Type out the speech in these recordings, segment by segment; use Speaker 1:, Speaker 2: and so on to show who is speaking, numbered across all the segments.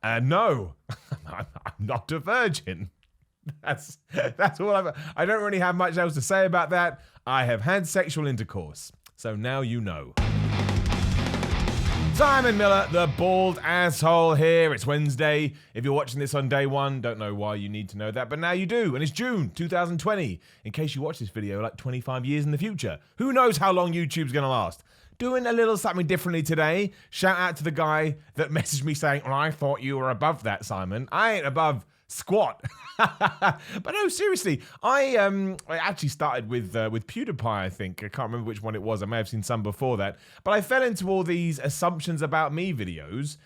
Speaker 1: No, I'm not a virgin. That's all I don't really have much else to say about that. I have had sexual intercourse. So now you know. Simon Miller, the bald asshole here. It's Wednesday. If you're watching this on day one, don't know why you need to know that, but now you do. And it's June 2020. In case you watch this video like 25 years in the future. Who knows how long YouTube's going to last? Doing a little something differently today. Shout out to the guy that messaged me saying, well, I thought you were above that, Simon. I ain't above squat. But no, seriously, I actually started with PewDiePie, I think. I can't remember which one it was. I may have seen some before that. But I fell into all these assumptions about me videos,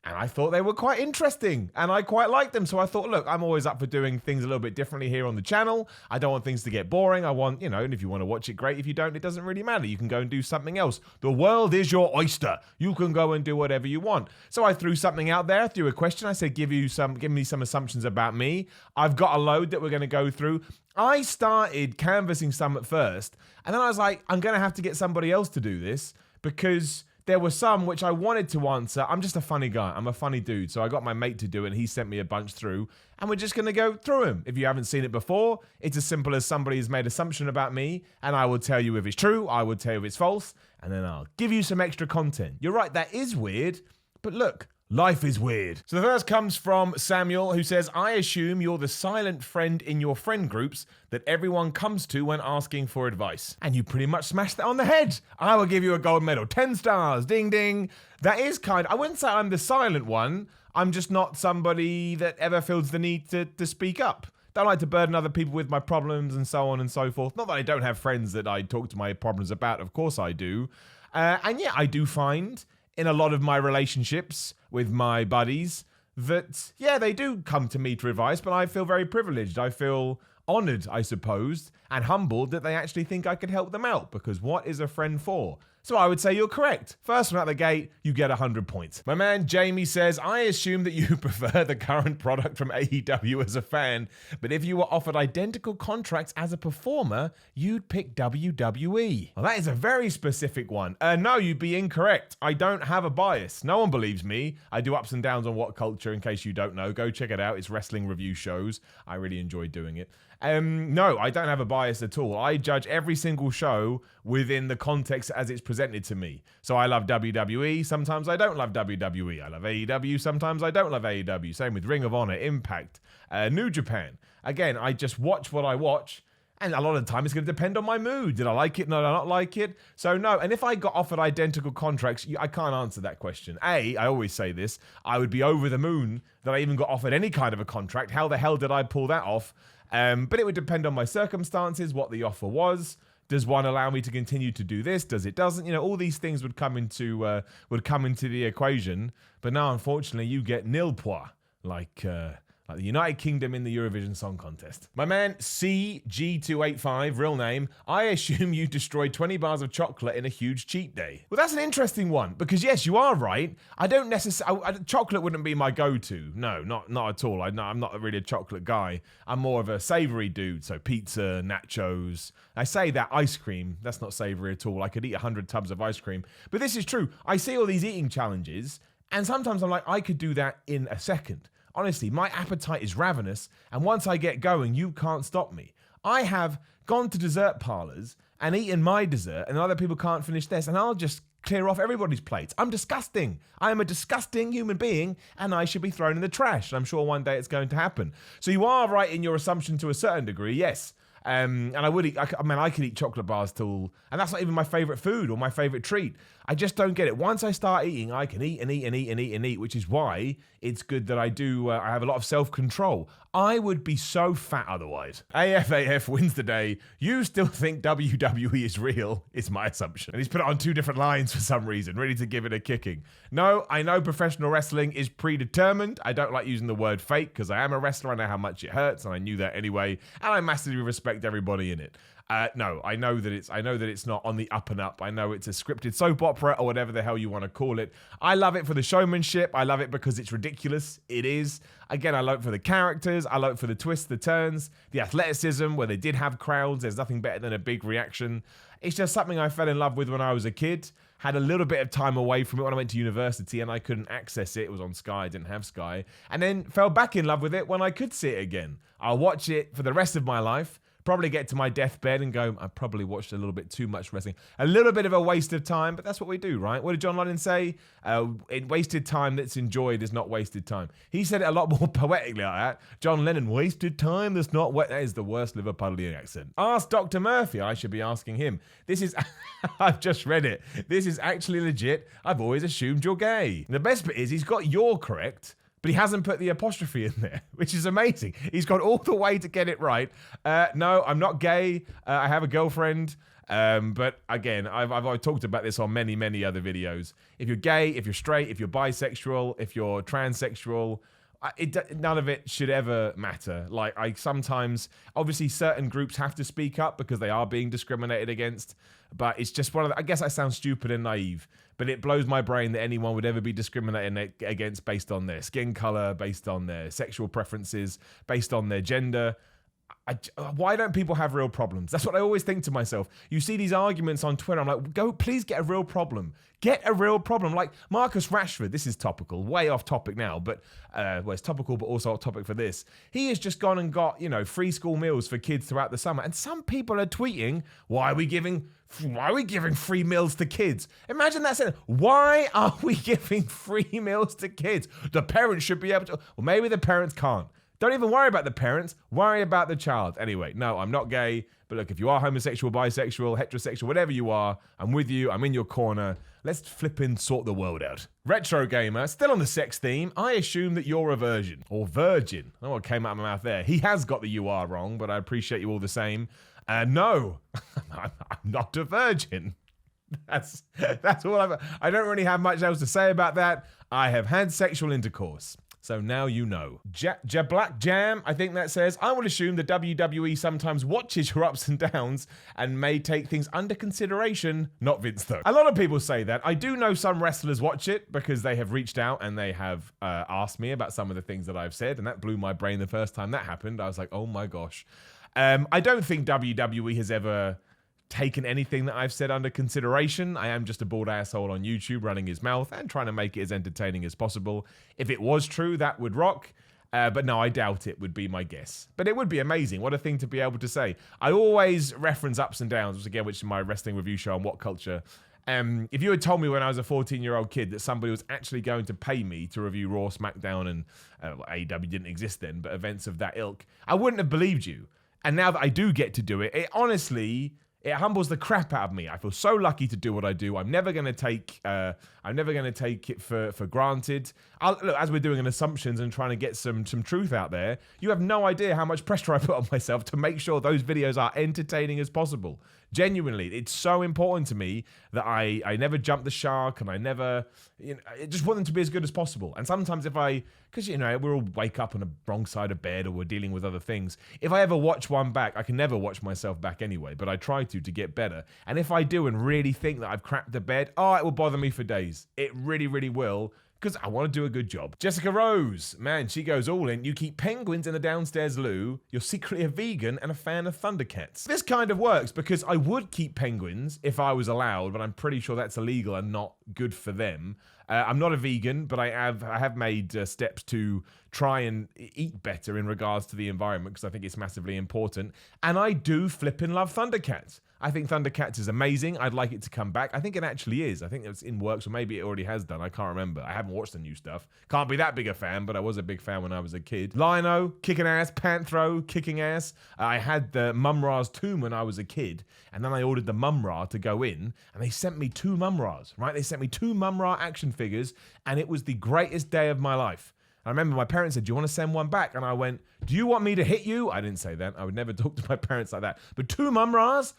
Speaker 1: and I thought they were quite interesting, and I quite liked them. So I thought, look, I'm always up for doing things a little bit differently here on the channel. I don't want things to get boring. I want, and if you want to watch it, great. If you don't, it doesn't really matter. You can go and do something else. The world is your oyster. You can go and do whatever you want. So I threw something out there, threw a question. I said, give me some assumptions about me. I've got a load that we're going to go through. I started canvassing some at first, and then I was like, I'm going to have to get somebody else to do this because there were some which I wanted to answer. I'm just a funny guy. I'm a funny dude. So I got my mate to do it, and he sent me a bunch through, and we're just going to go through them. If you haven't seen it before, it's as simple as somebody has made an assumption about me, and I will tell you if it's true, I will tell you if it's false, and then I'll give you some extra content. You're right, that is weird, but look, life is weird. So the first comes from Samuel, who says, I assume you're the silent friend in your friend groups that everyone comes to when asking for advice. And you pretty much smashed that on the head. I will give you a gold medal. 10 stars. Ding, ding. That is I wouldn't say I'm the silent one. I'm just not somebody that ever feels the need to speak up. Don't like to burden other people with my problems and so on and so forth. Not that I don't have friends that I talk to my problems about. Of course I do. And yeah, I do find in a lot of my relationships with my buddies that, yeah, they do come to me for advice, but I feel very privileged. I feel honored, I suppose, and humbled that they actually think I could help them out, because what is a friend for? So I would say you're correct. First one out the gate, you get 100 points. My man Jamie says, I assume that you prefer the current product from AEW as a fan, but if you were offered identical contracts as a performer, you'd pick WWE. Well, that is a very specific one. No, you'd be incorrect. I don't have a bias. No one believes me. I do ups and downs on What Culture, in case you don't know. Go check it out. It's wrestling review shows. I really enjoy doing it. No, I don't have a bias at all. I judge every single show within the context as it's presented to me. So I love WWE, sometimes I don't love WWE. I love AEW, sometimes I don't love AEW. Same with Ring of Honor, Impact, New Japan. Again, I just watch what I watch, and a lot of the time it's going to depend on my mood. Did I like it? Did I not like it? So no, and if I got offered identical contracts, I can't answer that question. I always say this, I would be over the moon that I even got offered any kind of a contract. How the hell did I pull that off? But it would depend on my circumstances, what the offer was. Does one allow me to continue to do this? Does it doesn't? All these things would come into the equation. But now, unfortunately, you get nil point, like the United Kingdom in the Eurovision Song Contest. My man CG285, real name, I assume you destroyed 20 bars of chocolate in a huge cheat day. Well, that's an interesting one, because yes, you are right. I don't necessarily, chocolate wouldn't be my go-to. No, not at all. I'm not really a chocolate guy. I'm more of a savory dude, so pizza, nachos. I say that ice cream, that's not savory at all. I could eat 100 tubs of ice cream. But this is true. I see all these eating challenges, and sometimes I'm like, I could do that in a second. Honestly, my appetite is ravenous, and once I get going, you can't stop me. I have gone to dessert parlors and eaten my dessert, and other people can't finish theirs, and I'll just clear off everybody's plates. I'm disgusting. I am a disgusting human being, and I should be thrown in the trash. And I'm sure one day it's going to happen. So you are right in your assumption to a certain degree, yes. And I would eat, I could eat chocolate bars till, and that's not even my favorite food or my favorite treat. I just don't get it. Once I start eating, I can eat and eat and eat and eat and eat, which is why it's good that I have a lot of self-control. I would be so fat otherwise. AFAF wins the day. You still think WWE is real? It's my assumption. And he's put it on 2 different lines for some reason, ready to give it a kicking. No, I know professional wrestling is predetermined. I don't like using the word fake because I am a wrestler. I know how much it hurts, and I knew that anyway. And I massively respect everybody in it. No, I know that it's not on the up and up. I know it's a scripted soap opera or whatever the hell you want to call it. I love it for the showmanship. I love it because it's ridiculous. It is. Again, I love it for the characters. I love it for the twists, the turns, the athleticism where they did have crowds. There's nothing better than a big reaction. It's just something I fell in love with when I was a kid. had a little bit of time away from it when I went to university and I couldn't access it. It was on Sky, I didn't have Sky. And then fell back in love with it when I could see it again. I'll watch it for the rest of my life. Probably get to my deathbed and go, I probably watched a little bit too much wrestling. A little bit of a waste of time, but that's what we do, right? What did John Lennon say? Wasted time that's enjoyed is not wasted time. He said it a lot more poetically like that. John Lennon, wasted time that's not that is the worst Liverpudlian accent. Ask Dr. Murphy. I should be asking him. This is, I've just read it. This is actually legit. I've always assumed you're gay. The best bit is he's got "you're" correct, but he hasn't put the apostrophe in there, which is amazing. He's gone all the way to get it right. No, I'm not gay. I have a girlfriend. But again, I've talked about this on many, many other videos. If you're gay, if you're straight, if you're bisexual, if you're transsexual, none of it should ever matter. Like, I sometimes, obviously certain groups have to speak up because they are being discriminated against, but it's just one of the, I guess I sound stupid and naive, but it blows my brain that anyone would ever be discriminated against based on their skin color, based on their sexual preferences, based on their gender. Why don't people have real problems? That's what I always think to myself. You see these arguments on Twitter, I'm like, please get a real problem. Get a real problem. Like Marcus Rashford, this is topical, way off topic now, but it's topical, but also off topic for this. He has just gone and got, free school meals for kids throughout the summer. And some people are tweeting, why are we giving free meals to kids? Imagine that saying, why are we giving free meals to kids? The parents should be able to, well, maybe the parents can't. Don't even worry about the parents, worry about the child. Anyway, no, I'm not gay, but look, if you are homosexual, bisexual, heterosexual, whatever you are, I'm with you, I'm in your corner. Let's flippin' sort the world out. Retro Gamer, still on the sex theme, I assume that you're a virgin, or virgin. I don't know what came out of my mouth there. He has got the "you are" wrong, but I appreciate you all the same. No, I'm not a virgin. That's all I don't really have much else to say about that. I have had sexual intercourse. So now you know. Black Jam, I think that says, I would assume the WWE sometimes watches your ups and downs and may take things under consideration. Not Vince, though. A lot of people say that. I do know some wrestlers watch it because they have reached out and they have asked me about some of the things that I've said, and that blew my brain the first time that happened. I was like, oh my gosh. I don't think WWE has ever taken anything that I've said under consideration. I am just a bald asshole on YouTube running his mouth and trying to make it as entertaining as possible. If it was true, that would rock. But no, I doubt it would be my guess. But it would be amazing. What a thing to be able to say. I always reference ups and downs, which is my wrestling review show on What Culture. If you had told me when I was a 14-year-old kid that somebody was actually going to pay me to review Raw, SmackDown, and AEW didn't exist then, but events of that ilk, I wouldn't have believed you. And now that I do get to do it, it honestly... it humbles the crap out of me. I feel so lucky to do what I do. I'm never going to take it for granted. Look, as we're doing an assumptions and trying to get some truth out there, you have no idea how much pressure I put on myself to make sure those videos are entertaining as possible. Genuinely, it's so important to me that I never jump the shark, and I never, I just want them to be as good as possible. And sometimes because we're all wake up on the wrong side of bed, or we're dealing with other things. If I ever watch one back, I can never watch myself back anyway, but I try to get better. And if I do and really think that I've crapped the bed, it will bother me for days. It really, really will. Because I want to do a good job. Jessica Rose, man, she goes all in. You keep penguins in the downstairs loo. You're secretly a vegan and a fan of Thundercats. This kind of works because I would keep penguins if I was allowed, but I'm pretty sure that's illegal and not good for them. I'm not a vegan, but I have made steps to try and eat better in regards to the environment because I think it's massively important. And I do flippin' love Thundercats. I think Thundercats is amazing. I'd like it to come back. I think it actually is. I think it's in works, or maybe it already has done. I can't remember. I haven't watched the new stuff. Can't be that big a fan, but I was a big fan when I was a kid. Lino, kicking ass. Panthro, kicking ass. I had the Mum-Ra's tomb when I was a kid, and then I ordered the Mum-Ra to go in, and they sent me 2 Mum-Ra's, right? They sent me 2 Mum-Ra action figures, and it was the greatest day of my life. I remember my parents said, do you want to send one back? And I went, do you want me to hit you? I didn't say that. I would never talk to my parents like that. But 2 Mum-Ra's,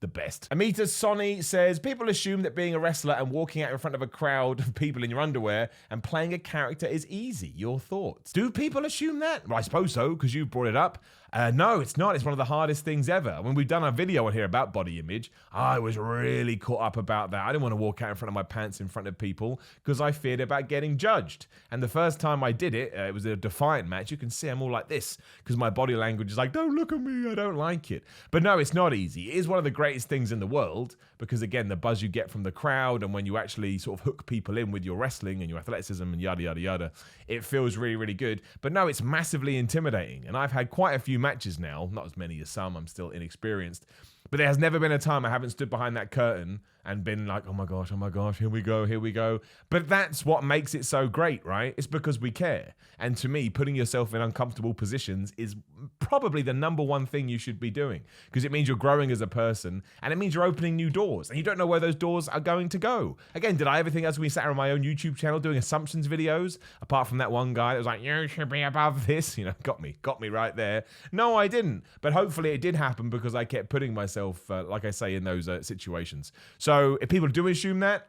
Speaker 1: the best. Amita Sonny says, people assume that being a wrestler and walking out in front of a crowd of people in your underwear and playing a character is easy. Your thoughts? Do people assume that? Well, I suppose so, because you brought it up. No, it's not. It's one of the hardest things ever. When we've done a video on here about body image, I was really caught up about that. I didn't want to walk out in front of my pants in front of people because I feared about getting judged. And the first time I did it, it was a Defiant match. You can see I'm all like this because my body language is like, don't look at me. I don't like it. But no, it's not easy. It is one of the great greatest things in the world because, again, the buzz you get from the crowd and when you actually sort of hook people in with your wrestling and your athleticism and yada, yada, yada, it feels really, really good. But no, it's massively intimidating. And I've had quite a few matches now, not as many as some, I'm still inexperienced. But there has never been a time I haven't stood behind that curtain and been like, oh my gosh, here we go. But that's what makes it so great, right? It's because we care. And to me, putting yourself in uncomfortable positions is probably the number one thing you should be doing because it means you're growing as a person and it means you're opening new doors and you don't know where those doors are going to go. Again, did I ever think as we sat on my own YouTube channel doing assumptions videos, apart from that one guy that was like, you should be above this, got me right there. No, I didn't. But hopefully it did happen because I kept putting myself, like I say, in those situations. So if people do assume that,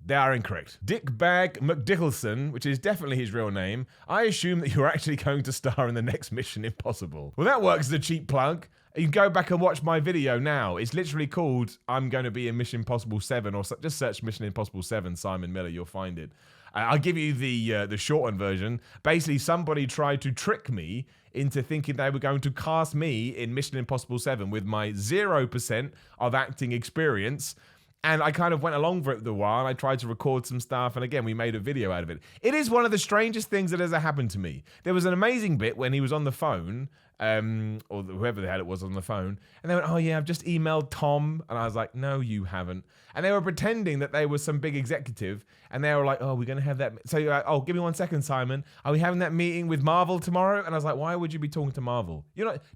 Speaker 1: they are incorrect. Dick Bag McDickelson, which is definitely his real name, I assume that you're actually going to star in the next Mission Impossible. Well, that works as a cheap plug. You can go back and watch my video now. It's literally called I'm going to be in Mission Impossible 7, or just search Mission Impossible 7 Simon Miller, you'll find it. I'll give you the shortened version. Basically, somebody tried to trick me into thinking they were going to cast me in Mission Impossible 7 with my 0% of acting experience. And I kind of went along for it a while. I tried to record some stuff. And again, we made a video out of it. It is one of the strangest things that has ever happened to me. There was an amazing bit when he was on the phone, or whoever the hell it was on the phone. And they went, oh yeah, I've just emailed Tom. And I was like, no, you haven't. And they were pretending that they were some big executive. And they were like, oh, we're going to have that. So you're like, oh, give me 1 second, Simon. Are we having that meeting with Marvel tomorrow? And I was like, why would you be talking to Marvel?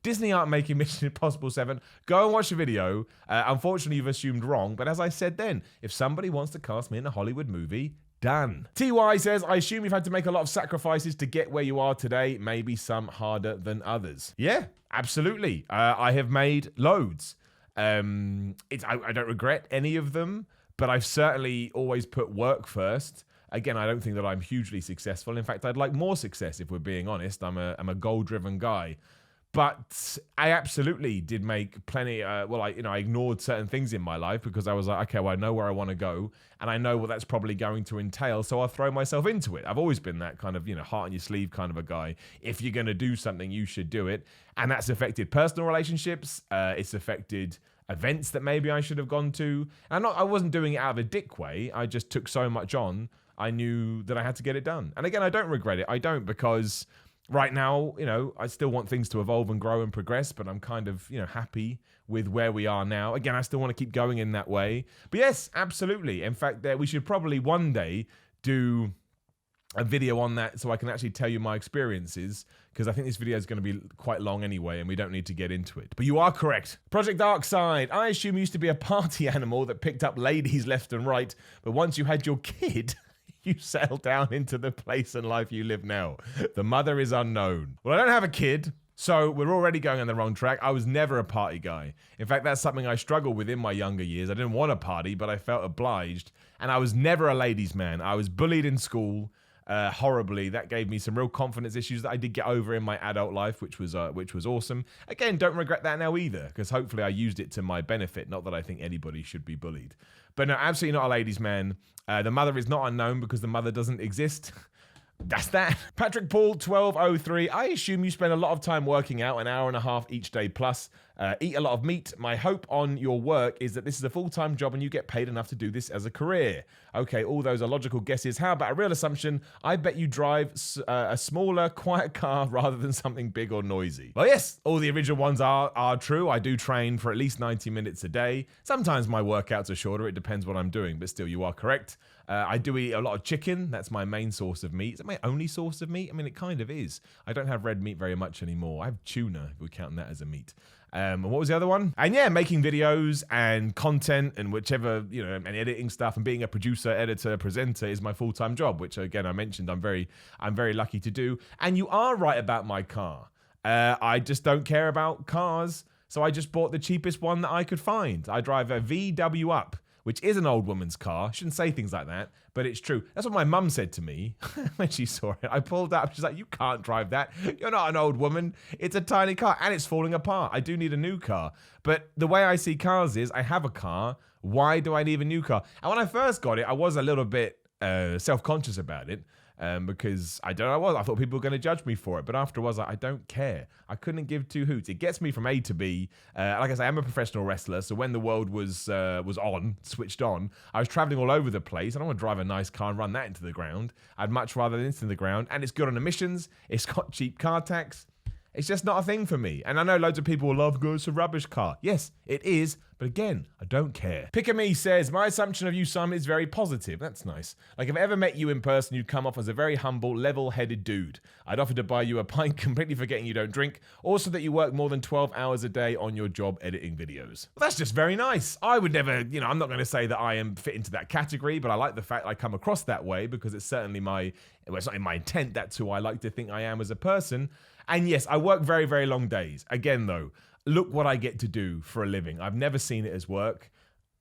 Speaker 1: Disney aren't making Mission Impossible 7. Go and watch the video. Unfortunately, you've assumed wrong. But as I said then, if somebody wants to cast me in a Hollywood movie, done. TY says, I assume you've had to make a lot of sacrifices to get where you are today, maybe some harder than others. Yeah, absolutely. I have made loads. I don't regret any of them, but I've certainly always put work first. Again, I don't think that I'm hugely successful. In fact, I'd like more success if we're being honest. I'm a goal-driven guy. But I absolutely did make plenty. I ignored certain things in my life because I was like, okay, well, I know where I want to go, and I know what that's probably going to entail, so I'll throw myself into it. I've always been that kind of, heart on your sleeve kind of a guy. If you're going to do something, you should do it, and that's affected personal relationships. It's affected events that maybe I should have gone to. And I wasn't doing it out of a dick way. I just took so much on. I knew that I had to get it done. And again, I don't regret it. I don't because right now, I still want things to evolve and grow and progress, but I'm kind of, happy with where we are now. Again, I still want to keep going in that way. But yes, absolutely. In fact, we should probably one day do a video on that so I can actually tell you my experiences, because I think this video is going to be quite long anyway and we don't need to get into it. But you are correct. Project Darkside, I assume you used to be a party animal that picked up ladies left and right, but once you had your kid, you settle down into the place and life you live now. The mother is unknown. Well, I don't have a kid, so we're already going on the wrong track. I was never a party guy. In fact, that's something I struggled with in my younger years. I didn't want to party, but I felt obliged. And I was never a ladies' man. I was bullied in school horribly. That gave me some real confidence issues that I did get over in my adult life, which was awesome. Again, don't regret that now either, because hopefully I used it to my benefit. Not that I think anybody should be bullied. But no, absolutely not a ladies' man. The mother is not unknown because the mother doesn't exist. That's that. Patrick Paul 1203. I assume you spend a lot of time working out, an hour and a half each day plus. Eat a lot of meat. My hope on your work is that this is a full-time job and you get paid enough to do this as a career. Okay, all those are logical guesses. How about a real assumption? I bet you drive a smaller, quiet car rather than something big or noisy. Well, yes, all the original ones are true. I do train for at least 90 minutes a day. Sometimes my workouts are shorter. It depends what I'm doing, but still, you are correct. I do eat a lot of chicken. That's my main source of meat. Is it my only source of meat? I mean, it kind of is. I don't have red meat very much anymore. I have tuna, if we count that as a meat. And what was the other one? And yeah, making videos and content and whichever, and editing stuff and being a producer, editor, presenter is my full-time job, which again, I mentioned I'm very lucky to do. And you are right about my car. I just don't care about cars. So I just bought the cheapest one that I could find. I drive a VW Up, which is an old woman's car. Shouldn't say things like that, but it's true. That's what my mum said to me when she saw it. I pulled up. She's like, you can't drive that. You're not an old woman. It's a tiny car and it's falling apart. I do need a new car. But the way I see cars is I have a car. Why do I need a new car? And when I first got it, I was a little bit self-conscious about it. because I don't know what, I thought people were going to judge me for it, but after I was like, I don't care. I couldn't give two hoots. It gets me from A to B. Like I say, I'm a professional wrestler, so when the world was switched on, I was traveling all over the place. I don't want to drive a nice car and run that into the ground. I'd much rather this into the ground, and it's good on emissions. It's got cheap car tax. It's just not a thing for me. And I know loads of people will love, go, it's a rubbish car. Yes, it is. But again, I don't care. Pick-a-me says, my assumption of you, Simon, is very positive. That's nice. Like, if I ever met you in person, you'd come off as a very humble, level-headed dude. I'd offer to buy you a pint, completely forgetting you don't drink. Also that you work more than 12 hours a day on your job editing videos. Well, that's just very nice. I would never, I'm not going to say that I am fit into that category, but I like the fact I come across that way because it's certainly it's not in my intent. That's who I like to think I am as a person. And yes, I work very, very long days. Again, though, look what I get to do for a living. I've never seen it as work.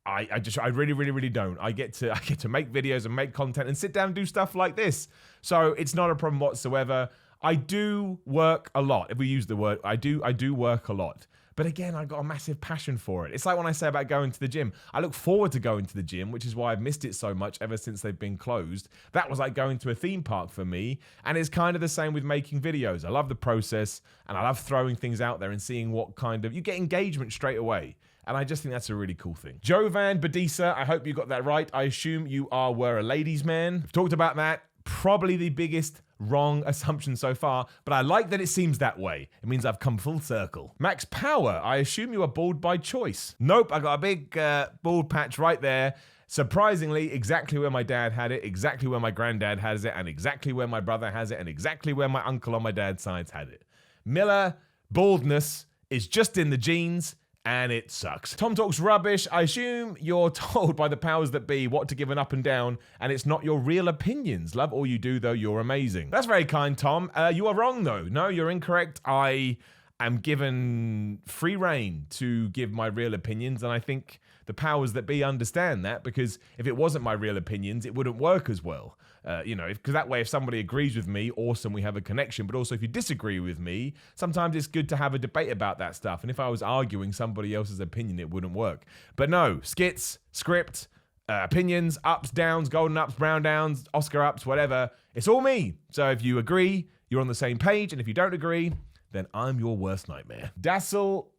Speaker 1: I really, really, really don't. I get to make videos and make content and sit down and do stuff like this. So it's not a problem whatsoever. I do work a lot. If we use the word, I do work a lot. But again, I've got a massive passion for it. It's like when I say about going to the gym. I look forward to going to the gym, which is why I've missed it so much ever since they've been closed. That was like going to a theme park for me. And it's kind of the same with making videos. I love the process and I love throwing things out there and seeing what kind of, you get engagement straight away. And I just think that's a really cool thing. Joven Bird, I hope you got that right. I assume you were a ladies' man. I've talked about that. Probably the biggest wrong assumption so far, but I like that it seems that way. It means I've come full circle. Max Power, I assume you are bald by choice. Nope, I got a big bald patch right there. Surprisingly, exactly where my dad had it, exactly where my granddad has it, and exactly where my brother has it, and exactly where my uncle on my dad's side had it. Miller, baldness is just in the genes, and it sucks. Tom talks rubbish. I assume you're told by the powers that be what to give an up and down, and it's not your real opinions. Love all you do, though. You're amazing. That's very kind, Tom. You are wrong, though. No, you're incorrect. I am given free reign to give my real opinions, and I think the powers that be understand that, because if it wasn't my real opinions, it wouldn't work as well. Because that way, if somebody agrees with me, awesome, we have a connection. But also, if you disagree with me, sometimes it's good to have a debate about that stuff. And if I was arguing somebody else's opinion, it wouldn't work. But no, skits, script, opinions, ups, downs, golden ups, brown downs, Oscar ups, whatever. It's all me. So if you agree, you're on the same page. And if you don't agree, then I'm your worst nightmare. Dazzle,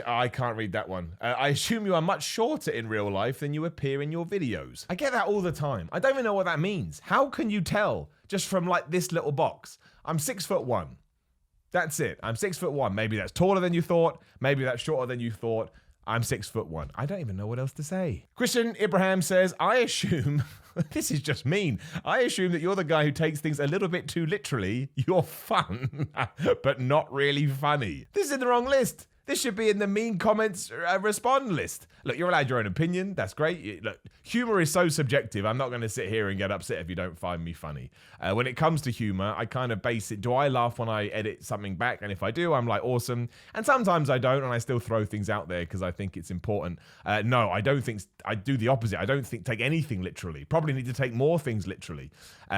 Speaker 1: I can't read that one. I assume you are much shorter in real life than you appear in your videos. I get that all the time. I don't even know what that means. How can you tell just from like this little box? I'm 6'1". That's it. I'm 6'1". Maybe that's taller than you thought. Maybe that's shorter than you thought. I'm 6'1". I don't even know what else to say. Christian Ibrahim says, I assume, this is just mean. I assume that you're the guy who takes things a little bit too literally. You're fun, but not really funny. This is in the wrong list. This should be in the mean comments respond list. Look, you're allowed your own opinion. That's great. Look, humor is so subjective. I'm not going to sit here and get upset if you don't find me funny. When it comes to humor, I kind of base it. Do I laugh when I edit something back? And if I do, I'm like, awesome. And sometimes I don't, and I still throw things out there because I think it's important. No, I don't think, I do the opposite. I don't think take anything literally. Probably need to take more things literally.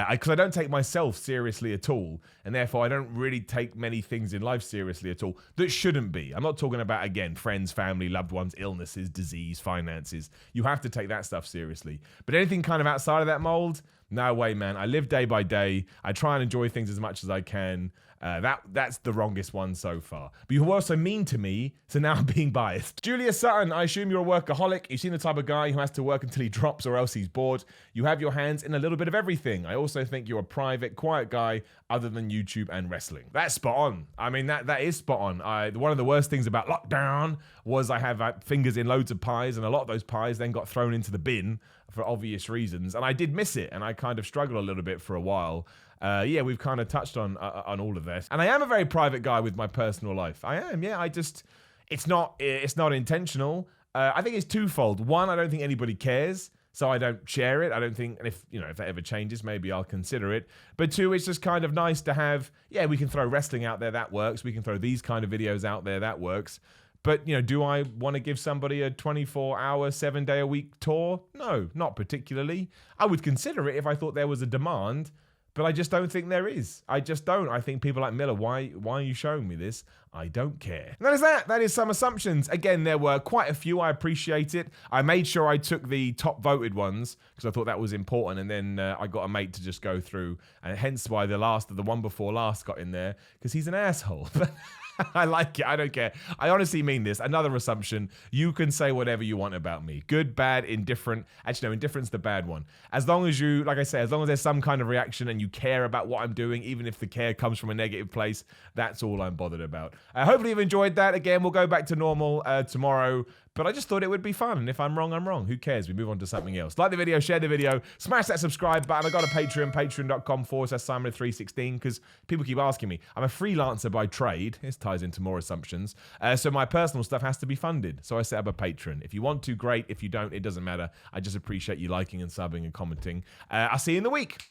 Speaker 1: Because I don't take myself seriously at all. And therefore, I don't really take many things in life seriously at all that shouldn't be. I'm not talking about, again, friends, family, loved ones, illnesses, disease, finances. You have to take that stuff seriously. But anything kind of outside of that mold, no way, man. I live day by day. I try and enjoy things as much as I can. That's the wrongest one so far. But you were also mean to me, so now I'm being biased. Julia Sutton, I assume you're a workaholic. You seem the type of guy who has to work until he drops or else he's bored. You have your hands in a little bit of everything. I also think you're a private, quiet guy other than YouTube and wrestling. That's spot on. I mean, that is spot on. One of the worst things about lockdown was I have fingers in loads of pies, and a lot of those pies then got thrown into the bin for obvious reasons. And I did miss it, and I kind of struggled a little bit for a while. Yeah, we've kind of touched on all of this. And I am a very private guy with my personal life. I am, yeah. It's not intentional. I think it's twofold. One, I don't think anybody cares, so I don't share it. I don't think, and if that ever changes, maybe I'll consider it. But two, it's just kind of nice to have, yeah, we can throw wrestling out there, that works. We can throw these kind of videos out there, that works. But, do I want to give somebody a 24-hour, 7-day-a-week tour? No, not particularly. I would consider it if I thought there was a demand. But I just don't think there is. I just don't. I think people like Miller, why are you showing me this? I don't care. And that is that. That is some assumptions. Again, there were quite a few. I appreciate it. I made sure I took the top voted ones because I thought that was important. And then I got a mate to just go through. And hence why the one before last got in there, because he's an asshole. I like it. I don't care. I honestly mean this. Another assumption. You can say whatever you want about me. Good, bad, indifferent. Actually, no, indifferent's the bad one. As long as you, like I say, as long as there's some kind of reaction and you care about what I'm doing, even if the care comes from a negative place, that's all I'm bothered about. Hopefully you've enjoyed that. Again, we'll go back to normal tomorrow. But I just thought it would be fun. And if I'm wrong, I'm wrong. Who cares? We move on to something else. Like the video, share the video, smash that subscribe button. I got a Patreon, patreon.com/Simon316, because people keep asking me. I'm a freelancer by trade. This ties into more assumptions. So my personal stuff has to be funded. So I set up a Patreon. If you want to, great. If you don't, it doesn't matter. I just appreciate you liking and subbing and commenting. I'll see you in the week.